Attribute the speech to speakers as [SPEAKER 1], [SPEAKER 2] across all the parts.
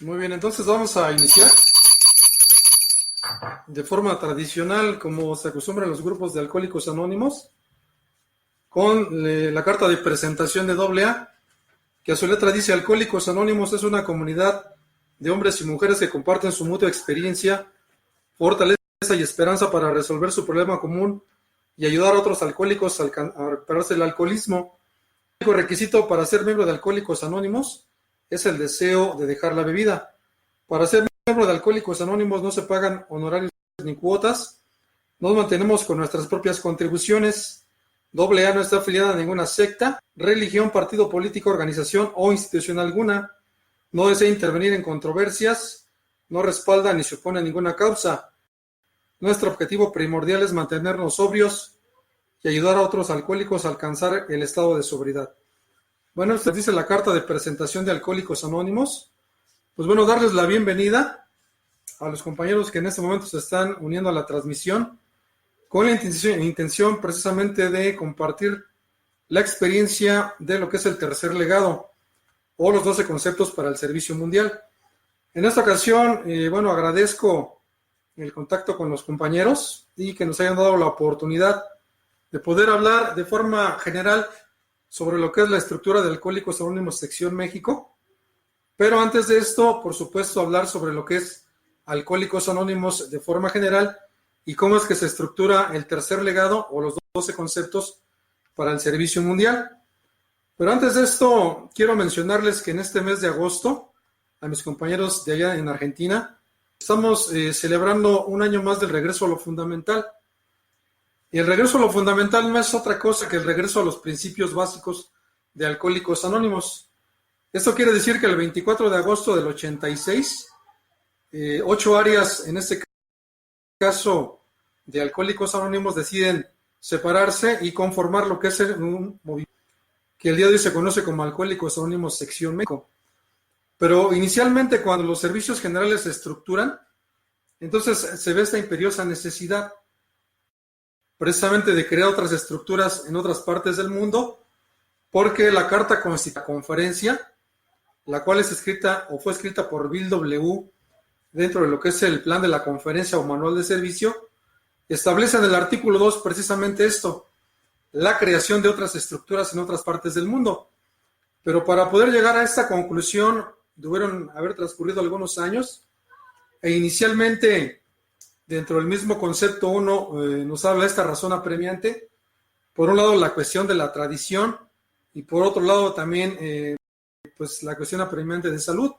[SPEAKER 1] Muy bien, entonces vamos a iniciar de forma tradicional, como se acostumbra en los grupos de Alcohólicos Anónimos, con la carta de presentación de AA, que a su letra dice: Alcohólicos Anónimos es una comunidad de hombres y mujeres que comparten su mutua experiencia, fortaleza y esperanza para resolver su problema común y ayudar a otros alcohólicos a recuperarse del alcoholismo. El único requisito para ser miembro de Alcohólicos Anónimos es el deseo de dejar la bebida. Para ser miembro de Alcohólicos Anónimos no se pagan honorarios ni cuotas. Nos mantenemos con nuestras propias contribuciones. AA no está afiliada a ninguna secta, religión, partido político, organización o institución alguna. No desea intervenir en controversias, no respalda ni se opone a ninguna causa. Nuestro objetivo primordial es mantenernos sobrios y ayudar a otros alcohólicos a alcanzar el estado de sobriedad. Bueno, usted dice la carta de presentación de Alcohólicos Anónimos. Pues bueno, darles la bienvenida a los compañeros que en este momento se están uniendo a la transmisión con la intención precisamente de compartir la experiencia de lo que es el tercer legado o los 12 conceptos para el servicio mundial. En esta ocasión, bueno, agradezco el contacto con los compañeros y que nos hayan dado la oportunidad de poder hablar de forma general sobre lo que es la estructura de Alcohólicos Anónimos Sección México. Pero antes de esto, por supuesto, hablar sobre lo que es Alcohólicos Anónimos de forma general y cómo es que se estructura el tercer legado o los 12 conceptos para el servicio mundial. Pero antes de esto, quiero mencionarles que en este mes de agosto, a mis compañeros de allá en Argentina, estamos celebrando un año más del regreso a lo fundamental. Y el regreso a lo fundamental no es otra cosa que el regreso a los principios básicos de Alcohólicos Anónimos. Esto quiere decir que el 24 de agosto del 86, 8 áreas, en este caso de Alcohólicos Anónimos, deciden separarse y conformar lo que es un movimiento que el día de hoy se conoce como Alcohólicos Anónimos Sección México. Pero inicialmente, cuando los servicios generales se estructuran, entonces se ve esta imperiosa necesidad precisamente de crear otras estructuras en otras partes del mundo, porque la Carta Conferencia, la cual es escrita o fue escrita por Bill W. dentro de lo que es el plan de la conferencia o manual de servicio, establece en el artículo 2 precisamente esto: la creación de otras estructuras en otras partes del mundo. Pero para poder llegar a esta conclusión debieron haber transcurrido algunos años, e inicialmente dentro del mismo concepto 1 nos habla esta razón apremiante. Por un lado, la cuestión de la tradición, y por otro lado también pues la cuestión apremiante de salud,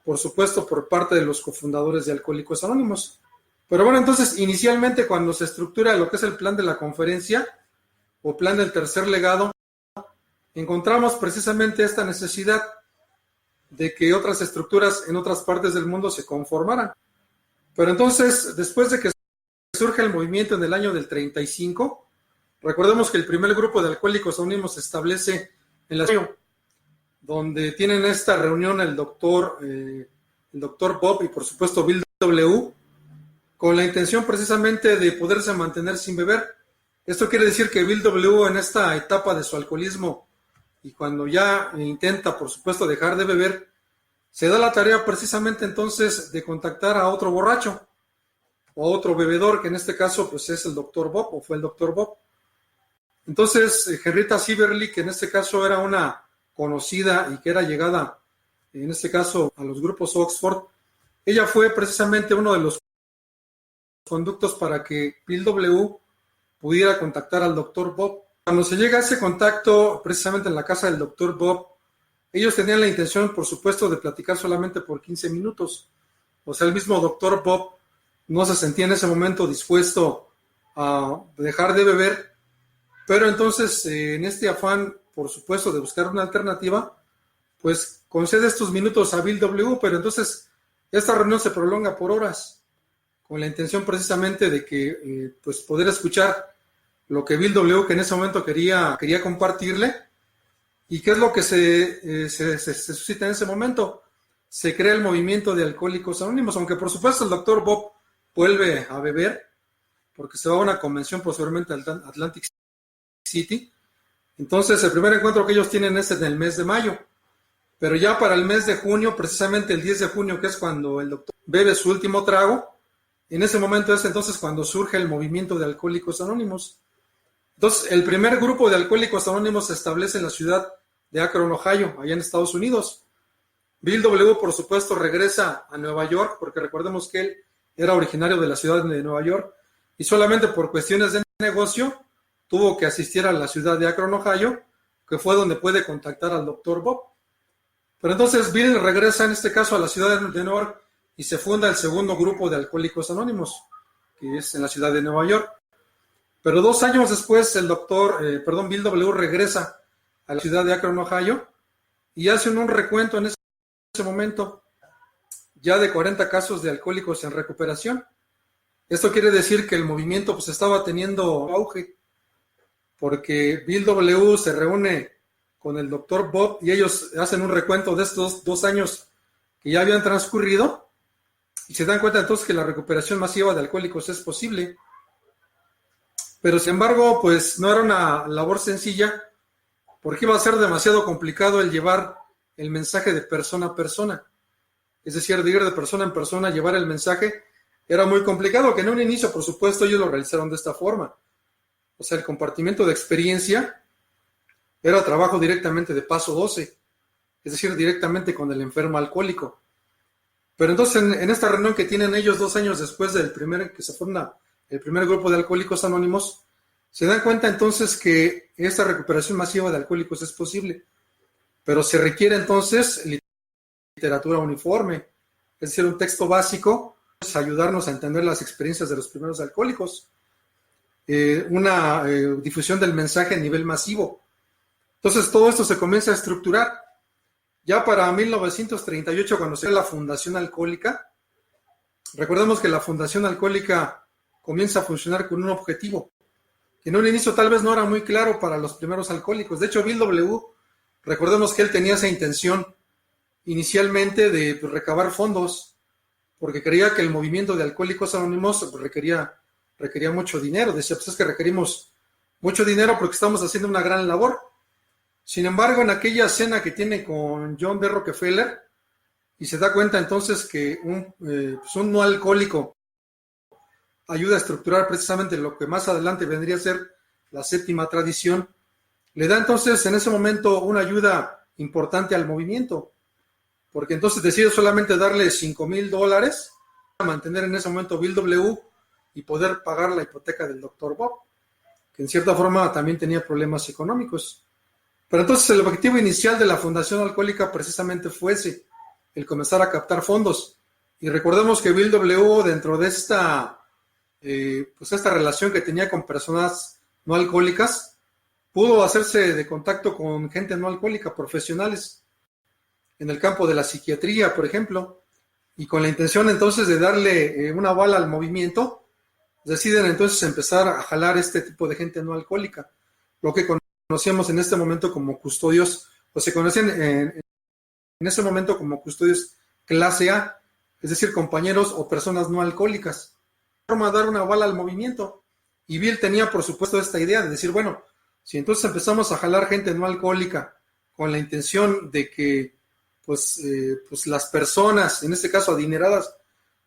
[SPEAKER 1] por supuesto por parte de los cofundadores de Alcohólicos Anónimos. Pero bueno, entonces inicialmente cuando se estructura lo que es el plan de la conferencia o plan del tercer legado, encontramos precisamente esta necesidad de que otras estructuras en otras partes del mundo se conformaran. Pero entonces, después de que surge el movimiento en el año del 35, recordemos que el primer grupo de Alcohólicos Anónimos se establece en la ciudad, donde tienen esta reunión el doctor Bob y por supuesto Bill W., con la intención precisamente de poderse mantener sin beber. Esto quiere decir que Bill W. en esta etapa de su alcoholismo y cuando ya intenta por supuesto dejar de beber, se da la tarea precisamente entonces de contactar a otro borracho o a otro bebedor, que en este caso pues es el doctor Bob o fue el doctor Bob. Entonces Henrietta Sieverly, que en este caso era una conocida y que era llegada en este caso a los grupos Oxford, ella fue precisamente uno de los conductos para que Bill W. pudiera contactar al doctor Bob. Cuando se llega a ese contacto precisamente en la casa del doctor Bob, ellos tenían la intención, por supuesto, de platicar solamente por 15 minutos. O sea, el mismo doctor Bob no se sentía en ese momento dispuesto a dejar de beber, pero entonces, en este afán, por supuesto, de buscar una alternativa, pues concede estos minutos a Bill W., pero entonces esta reunión se prolonga por horas, con la intención precisamente de que, pues, poder escuchar lo que Bill W., que en ese momento quería compartirle. ¿Y qué es lo que se suscita en ese momento? Se crea el movimiento de Alcohólicos Anónimos, aunque por supuesto el doctor Bob vuelve a beber, porque se va a una convención posteriormente al Atlantic City. Entonces el primer encuentro que ellos tienen es en el mes de mayo. Pero ya para el mes de junio, precisamente el 10 de junio, que es cuando el doctor bebe su último trago, en ese momento es entonces cuando surge el movimiento de Alcohólicos Anónimos. Entonces, el primer grupo de Alcohólicos Anónimos se establece en la ciudad de Akron, Ohio, allá en Estados Unidos. Bill W., por supuesto, regresa a Nueva York, porque recordemos que él era originario de la ciudad de Nueva York, y solamente por cuestiones de negocio tuvo que asistir a la ciudad de Akron, Ohio, que fue donde puede contactar al doctor Bob. Pero entonces Bill regresa en este caso a la ciudad de Nueva York y se funda el segundo grupo de Alcohólicos Anónimos, que es en la ciudad de Nueva York. Pero 2 años después Bill W. regresa a la ciudad de Akron, Ohio, y hacen un recuento en ese momento ya de 40 casos de alcohólicos en recuperación. Esto quiere decir que el movimiento pues estaba teniendo auge, porque Bill W. se reúne con el doctor Bob y ellos hacen un recuento de estos 2 años que ya habían transcurrido y se dan cuenta entonces que la recuperación masiva de alcohólicos es posible. Pero sin embargo, pues no era una labor sencilla, porque iba a ser demasiado complicado el llevar el mensaje de persona a persona. Es decir, de ir de persona en persona, llevar el mensaje, era muy complicado, que en un inicio, por supuesto, ellos lo realizaron de esta forma. O sea, el compartimiento de experiencia era trabajo directamente de paso 12, es decir, directamente con el enfermo alcohólico. Pero entonces, en esta reunión que tienen ellos 2 años después del que se funda el primer grupo de Alcohólicos Anónimos, se dan cuenta entonces que esta recuperación masiva de alcohólicos es posible, pero se requiere entonces literatura uniforme, es decir, un texto básico, pues, ayudarnos a entender las experiencias de los primeros alcohólicos, una difusión del mensaje a nivel masivo. Entonces todo esto se comienza a estructurar. Ya para 1938, cuando se crea la Fundación Alcohólica, recordemos que la Fundación Alcohólica comienza a funcionar con un objetivo, que en un inicio tal vez no era muy claro para los primeros alcohólicos. De hecho, Bill W., recordemos que él tenía esa intención inicialmente de recabar fondos, porque creía que el movimiento de Alcohólicos Anónimos requería mucho dinero. Decía, pues es que requerimos mucho dinero porque estamos haciendo una gran labor. Sin embargo, en aquella cena que tiene con John D. Rockefeller, y se da cuenta entonces que un no alcohólico ayuda a estructurar precisamente lo que más adelante vendría a ser la séptima tradición, le da entonces en ese momento una ayuda importante al movimiento, porque entonces decide solamente darle $5,000 para mantener en ese momento Bill W. y poder pagar la hipoteca del Dr. Bob, que en cierta forma también tenía problemas económicos. Pero entonces el objetivo inicial de la Fundación Alcohólica precisamente fue ese, el comenzar a captar fondos. Y recordemos que Bill W., dentro de esta relación que tenía con personas no alcohólicas, pudo hacerse de contacto con gente no alcohólica, profesionales, en el campo de la psiquiatría, por ejemplo, y con la intención entonces de darle una bala al movimiento, deciden entonces empezar a jalar este tipo de gente no alcohólica, lo que conocíamos en este momento como custodios, o se conocían en ese momento como custodios clase A, es decir, compañeros o personas no alcohólicas. Forma de dar una bala al movimiento. Y Bill tenía, por supuesto, esta idea de decir, bueno, si entonces empezamos a jalar gente no alcohólica con la intención de que pues las personas, en este caso adineradas,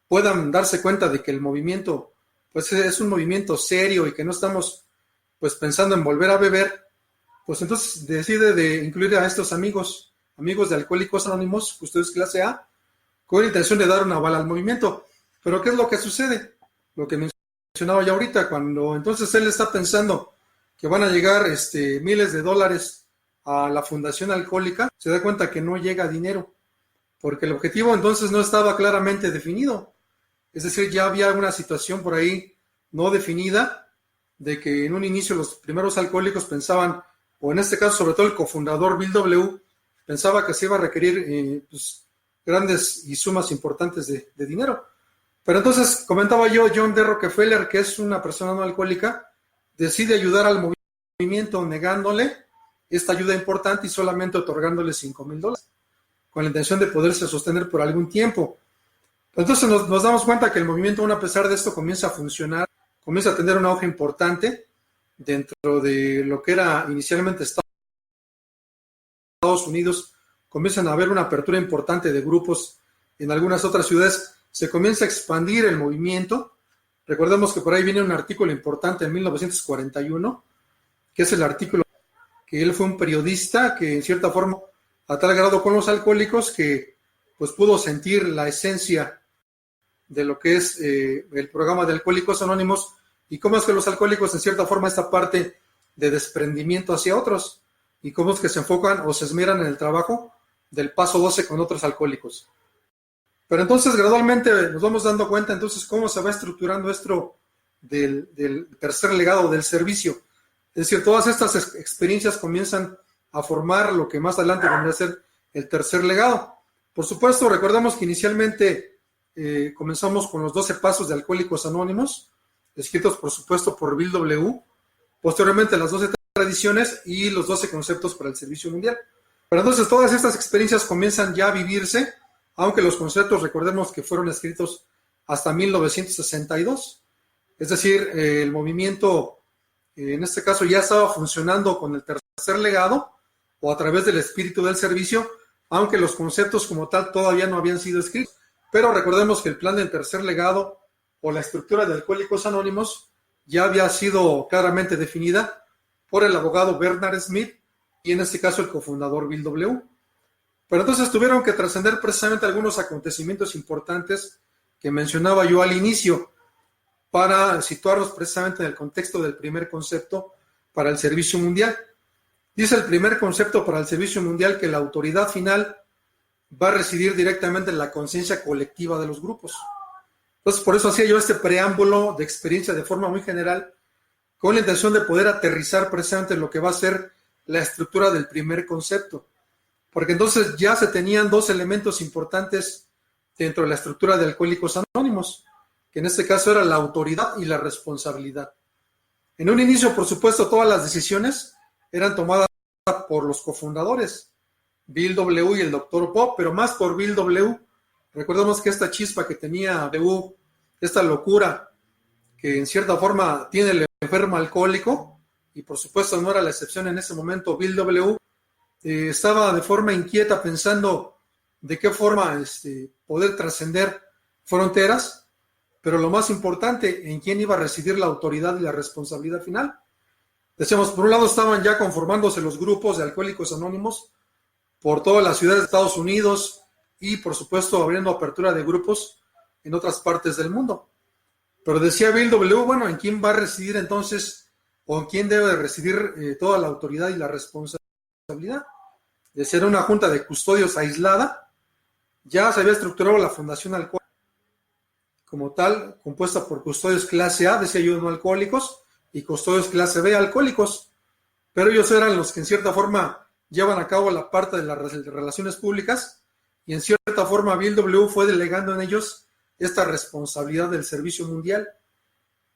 [SPEAKER 1] puedan darse cuenta de que el movimiento pues es un movimiento serio y que no estamos pues pensando en volver a beber, pues entonces decide de incluir a estos amigos de Alcohólicos Anónimos, custodios clase A, con la intención de dar una bala al movimiento. Pero ¿qué es lo que sucede? Lo que mencionaba ya ahorita, cuando entonces él está pensando que van a llegar miles de dólares a la Fundación Alcohólica, se da cuenta que no llega dinero, porque el objetivo entonces no estaba claramente definido. Es decir, ya había una situación por ahí no definida, de que en un inicio los primeros alcohólicos pensaban, o en este caso sobre todo el cofundador Bill W., pensaba que se iba a requerir grandes y sumas importantes de dinero. Pero entonces, comentaba yo, John D. Rockefeller, que es una persona no alcohólica, decide ayudar al movimiento negándole esta ayuda importante y solamente otorgándole $5,000, con la intención de poderse sostener por algún tiempo. Entonces nos damos cuenta que el movimiento, aún a pesar de esto, comienza a funcionar, comienza a tener un auge importante dentro de lo que era inicialmente Estados Unidos comienzan a haber una apertura importante de grupos en algunas otras ciudades, se comienza a expandir el movimiento. Recordemos que por ahí viene un artículo importante en 1941, que es el artículo que él fue un periodista que en cierta forma, a tal grado con los alcohólicos, que pues pudo sentir la esencia de lo que es el programa de Alcohólicos Anónimos y cómo es que los alcohólicos en cierta forma esta parte de desprendimiento hacia otros y cómo es que se enfocan o se esmeran en el trabajo del paso 12 con otros alcohólicos. Pero entonces gradualmente nos vamos dando cuenta entonces cómo se va estructurando esto del tercer legado del servicio. Es decir, todas estas experiencias comienzan a formar lo que más adelante vendrá a ser el tercer legado. Por supuesto, recordemos que inicialmente comenzamos con los 12 pasos de Alcohólicos Anónimos, escritos por supuesto por Bill W. Posteriormente las 12 tradiciones y los 12 conceptos para el servicio mundial. Pero entonces todas estas experiencias comienzan ya a vivirse, aunque los conceptos recordemos que fueron escritos hasta 1962. Es decir, el movimiento en este caso ya estaba funcionando con el tercer legado o a través del espíritu del servicio, aunque los conceptos como tal todavía no habían sido escritos. Pero recordemos que el plan del tercer legado o la estructura de Alcohólicos Anónimos ya había sido claramente definida por el abogado Bernard Smith y en este caso el cofundador Bill W. Pero entonces tuvieron que trascender precisamente algunos acontecimientos importantes que mencionaba yo al inicio para situarnos precisamente en el contexto del primer concepto para el servicio mundial. Dice el primer concepto para el servicio mundial que la autoridad final va a residir directamente en la conciencia colectiva de los grupos. Entonces, por eso hacía yo este preámbulo de experiencia de forma muy general, con la intención de poder aterrizar precisamente lo que va a ser la estructura del primer concepto. Porque entonces ya se tenían dos elementos importantes dentro de la estructura de Alcohólicos Anónimos, que en este caso era la autoridad y la responsabilidad. En un inicio, por supuesto, todas las decisiones eran tomadas por los cofundadores, Bill W. y el Dr. Bob, pero más por Bill W. Recordemos que esta chispa que tenía W, esta locura que en cierta forma tiene el enfermo alcohólico, y por supuesto no era la excepción en ese momento, Bill W. Estaba de forma inquieta pensando de qué forma poder trascender fronteras, pero lo más importante, en quién iba a residir la autoridad y la responsabilidad final. Decíamos, por un lado estaban ya conformándose los grupos de Alcohólicos Anónimos por todas las ciudades de Estados Unidos y por supuesto abriendo apertura de grupos en otras partes del mundo. Pero decía Bill W., bueno, ¿en quién va a residir entonces o en quién debe residir toda la autoridad y la responsabilidad? De ser una junta de custodios aislada, ya se había estructurado la Fundación Alcohólica como tal, compuesta por custodios clase A, decía yo, no alcohólicos, y custodios clase B, alcohólicos, pero ellos eran los que en cierta forma llevan a cabo la parte de las relaciones públicas, y en cierta forma Bill W. fue delegando en ellos esta responsabilidad del servicio mundial.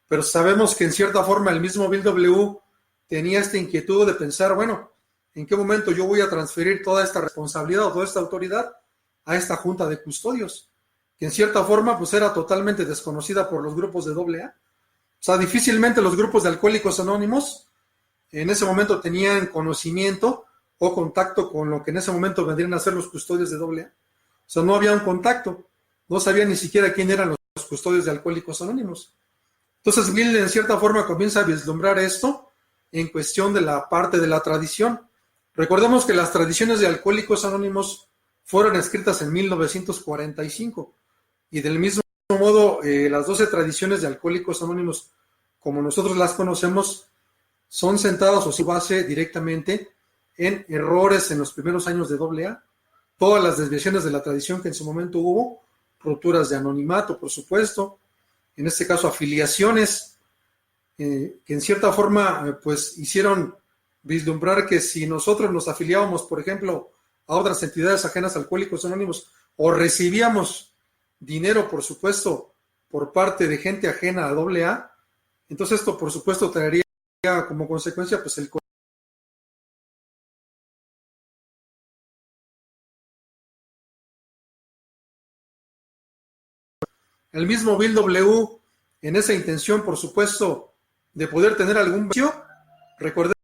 [SPEAKER 1] Pero sabemos que en cierta forma el mismo Bill W. tenía esta inquietud de pensar, bueno, ¿en qué momento yo voy a transferir toda esta responsabilidad o toda esta autoridad a esta junta de custodios? Que en cierta forma pues era totalmente desconocida por los grupos de AA. O sea, difícilmente los grupos de Alcohólicos Anónimos en ese momento tenían conocimiento o contacto con lo que en ese momento vendrían a ser los custodios de AA. O sea, no había un contacto, no sabían ni siquiera quién eran los custodios de Alcohólicos Anónimos. Entonces Bill en cierta forma comienza a vislumbrar esto en cuestión de la parte de la tradición. Recordemos que las tradiciones de Alcohólicos Anónimos fueron escritas en 1945 y del mismo modo las 12 tradiciones de Alcohólicos Anónimos como nosotros las conocemos son sentadas o su base directamente en errores en los primeros años de AA, todas las desviaciones de la tradición que en su momento hubo, rupturas de anonimato, por supuesto, en este caso afiliaciones que en cierta forma pues hicieron vislumbrar que si nosotros nos afiliábamos, por ejemplo, a otras entidades ajenas a Alcohólicos Anónimos o recibíamos dinero, por supuesto, por parte de gente ajena a AA, entonces esto, por supuesto, traería como consecuencia pues el mismo Bill W. en esa intención, por supuesto, de poder tener algún beneficio. Recordemos